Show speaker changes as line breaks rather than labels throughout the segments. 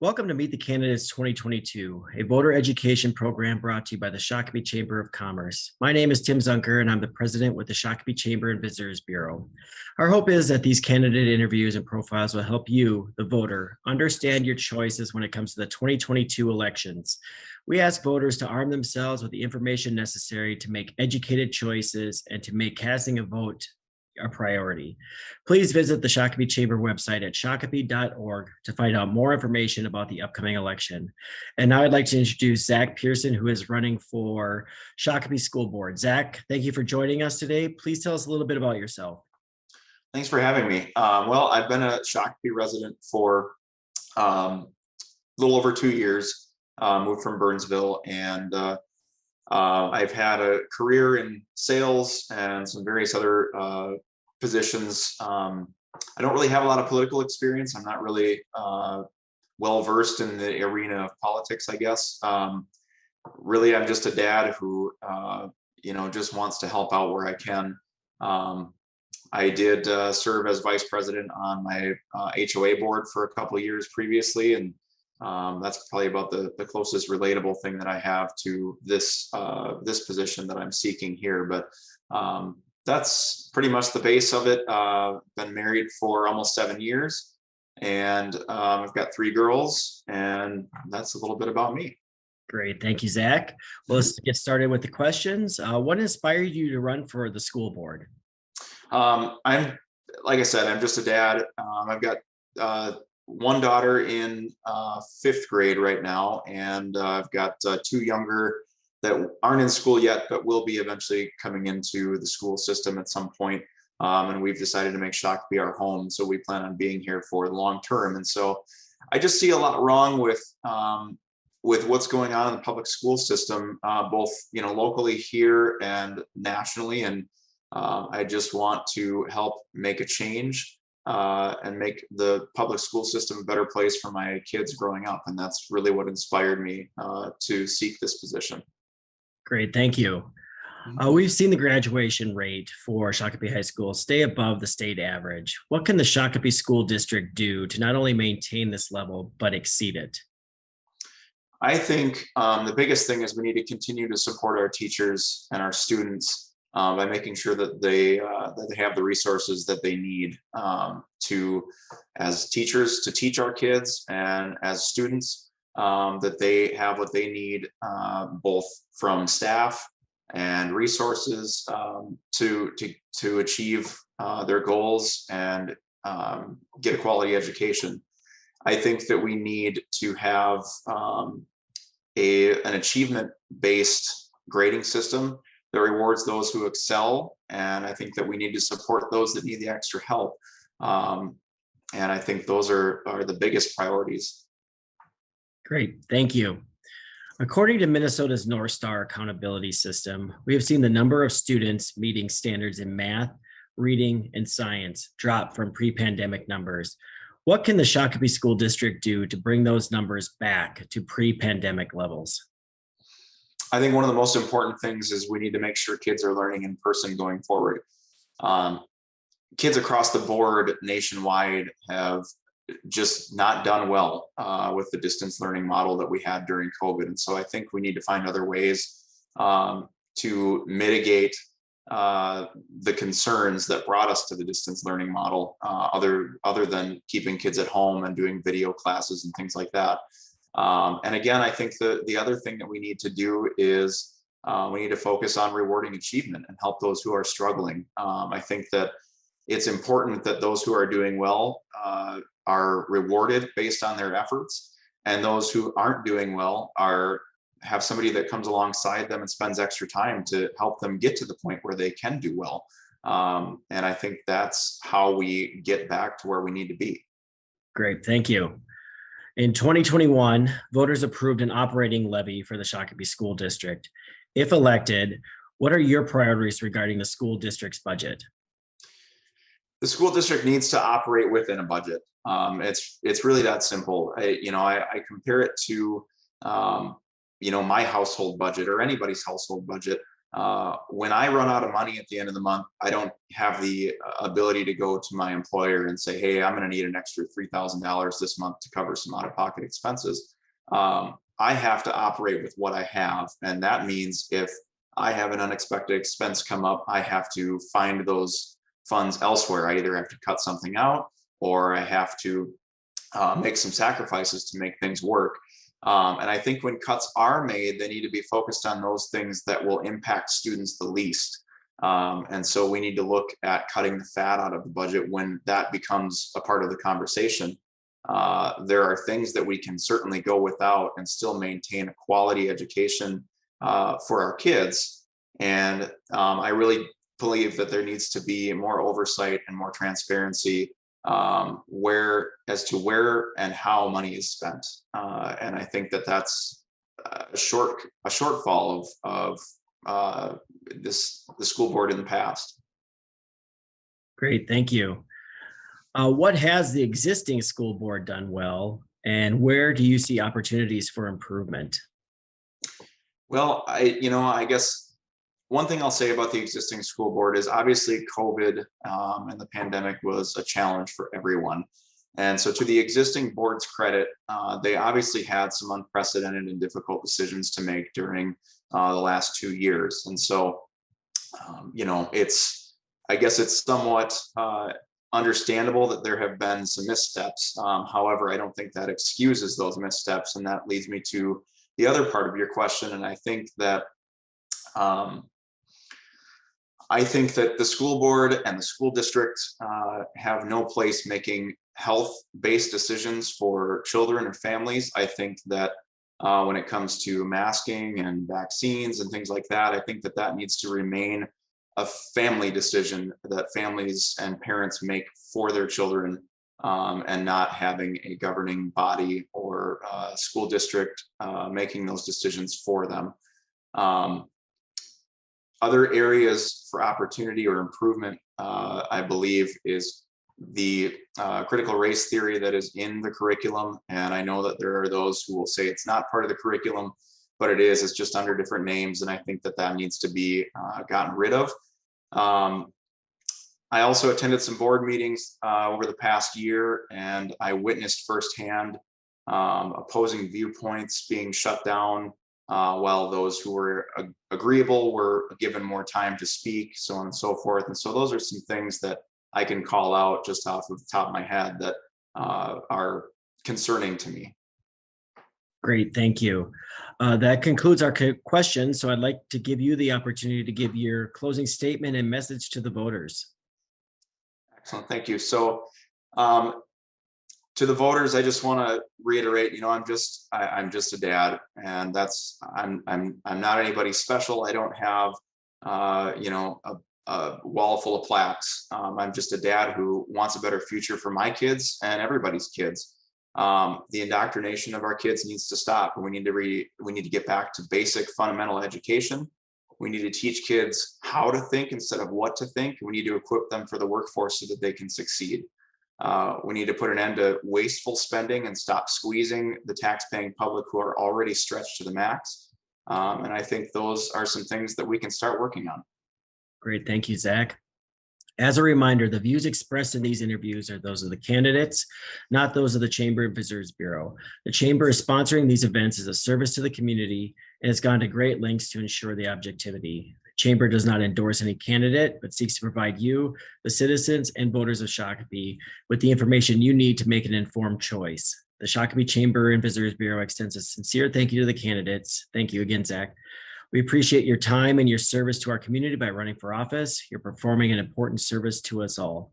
Welcome to Meet the Candidates 2022, a voter education program brought to you by the Shakopee Chamber of Commerce. My name is Tim Zunker, and I'm the president with the Shakopee Chamber and Visitors Bureau. Our hope is that these candidate interviews and profiles will help you, the voter, understand your choices when it comes to the 2022 elections. We ask voters to arm themselves with the information necessary to make educated choices and to make casting a vote a priority. Please visit the Shakopee Chamber website at shakopee.org to find out more information about the upcoming election. And now I'd like to introduce Zach Pierson, who is running for Shakopee School Board. Zach, thank you for joining us today. Please tell us a little bit about yourself.
Thanks for having me. Well, I've been a Shakopee resident for a little over 2 years, moved from Burnsville, and I've had a career in sales and some various other positions. I don't really have a lot of political experience. I'm not really well versed in the arena of politics, I guess. Really, I'm just a dad who, just wants to help out where I can. I did serve as vice president on my HOA board for a couple of years previously, and that's probably about the closest relatable thing that I have to this position that I'm seeking here. But that's pretty much the base of it. Been married for almost 7 years, and I've got 3 girls, and that's a little bit about me.
Great. Thank you, Zach. Well, let's get started with the questions. What inspired you to run for the school board?
I'm, like I said, I'm just a dad. I've got one daughter in 5th grade right now, and I've got 2 younger that aren't in school yet, but will be eventually coming into the school system at some point. And we've decided to make Shakopee our home, so we plan on being here for the long term. And so I just see a lot wrong with what's going on in the public school system, both locally here and nationally. And I just want to help make a change and make the public school system a better place for my kids growing up. And that's really what inspired me to seek this position.
Great. Thank you. We've seen the graduation rate for Shakopee High School stay above the state average. What can the Shakopee School District do to not only maintain this level, but exceed it?
I think the biggest thing is we need to continue to support our teachers and our students by making sure that they have the resources that they need as teachers, to teach our kids, and as students, that they have what they need, both from staff and resources to achieve their goals and get a quality education. I think that we need to have an achievement-based grading system that rewards those who excel, and I think that we need to support those that need the extra help. And I think those are the biggest priorities.
Great, thank you. According to Minnesota's North Star accountability system, we have seen the number of students meeting standards in math, reading, and science drop from pre-pandemic numbers. What can the Shakopee School District do to bring those numbers back to pre-pandemic levels?
I think one of the most important things is we need to make sure kids are learning in person going forward. Kids across the board nationwide have just not done well with the distance learning model that we had during COVID. And so I think we need to find other ways to mitigate the concerns that brought us to the distance learning model, other than keeping kids at home and doing video classes and things like that. And again, I think the other thing that we need to do is we need to focus on rewarding achievement and help those who are struggling. I think that it's important that those who are doing well are rewarded based on their efforts, and those who aren't doing well have somebody that comes alongside them and spends extra time to help them get to the point where they can do well. And I think that's how we get back to where we need to be.
Great, thank you. In 2021, voters approved an operating levy for the Shakopee School District. If elected, what are your priorities regarding the school district's budget?
The school district needs to operate within a budget. It's really that simple. I compare it to my household budget or anybody's household budget. When I run out of money at the end of the month, I don't have the ability to go to my employer and say, hey, I'm going to need an extra $3,000 this month to cover some out-of-pocket expenses. I have to operate with what I have. And that means if I have an unexpected expense come up, I have to find those funds elsewhere. I either have to cut something out, or I have to make some sacrifices to make things work. And I think when cuts are made, they need to be focused on those things that will impact students the least. And so we need to look at cutting the fat out of the budget when that becomes a part of the conversation. There are things that we can certainly go without and still maintain a quality education for our kids. And I really believe that there needs to be more oversight and more transparency where and how money is spent. And I think that that's a shortfall of the school board in the past.
Great, thank you. What has the existing school board done well, and where do you see opportunities for improvement?
Well, I guess one thing I'll say about the existing school board is obviously COVID and the pandemic was a challenge for everyone. And so to the existing board's credit, they obviously had some unprecedented and difficult decisions to make during the last 2 years. And so, I guess it's somewhat understandable that there have been some missteps. However, I don't think that excuses those missteps. And that leads me to the other part of your question. And I think that the school board and the school district have no place making health-based decisions for children or families. I think that when it comes to masking and vaccines and things like that, I think that needs to remain a family decision that families and parents make for their children, and not having a governing body or school district making those decisions for them. Other areas for opportunity or improvement, I believe, is the critical race theory that is in the curriculum. And I know that there are those who will say it's not part of the curriculum, but it is. It's just under different names. And I think that needs to be gotten rid of. I also attended some board meetings over the past year, and I witnessed firsthand opposing viewpoints being shut down, while those who were agreeable were given more time to speak, so on and so forth. And so those are some things that I can call out just off of the top of my head that are concerning to me.
Great, thank you. That concludes our questions. So I'd like to give you the opportunity to give your closing statement and message to the voters.
Excellent, thank you. So to the voters, I just want to reiterate, I'm just a dad, and I'm not anybody special. I don't have a wall full of plaques. I'm just a dad who wants a better future for my kids and everybody's kids. The indoctrination of our kids needs to stop, and we need to get back to basic fundamental education. We need to teach kids how to think instead of what to think. We need to equip them for the workforce so that they can succeed. We need to put an end to wasteful spending and stop squeezing the tax-paying public who are already stretched to the max. And I think those are some things that we can start working on.
Great, thank you, Zach. As a reminder, the views expressed in these interviews are those of the candidates, not those of the Chamber and Visitors Bureau. The Chamber is sponsoring these events as a service to the community and has gone to great lengths to ensure the objectivity. The Chamber does not endorse any candidate, but seeks to provide you, the citizens and voters of Shakopee, with the information you need to make an informed choice. The Shakopee Chamber and Visitors Bureau extends a sincere thank you to the candidates. Thank you again, Zach. We appreciate your time and your service to our community by running for office. You're performing an important service to us all.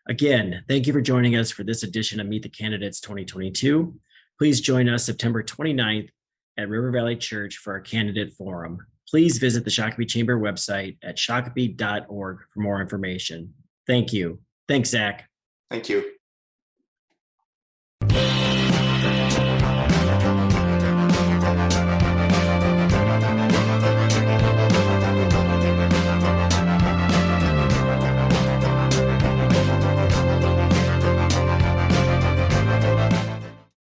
Again, thank you for joining us for this edition of Meet the Candidates 2022. Please join us September 29th at River Valley Church for our candidate forum. Please visit the Shakopee Chamber website at shakopee.org for more information. Thank you. Thanks, Zach.
Thank you.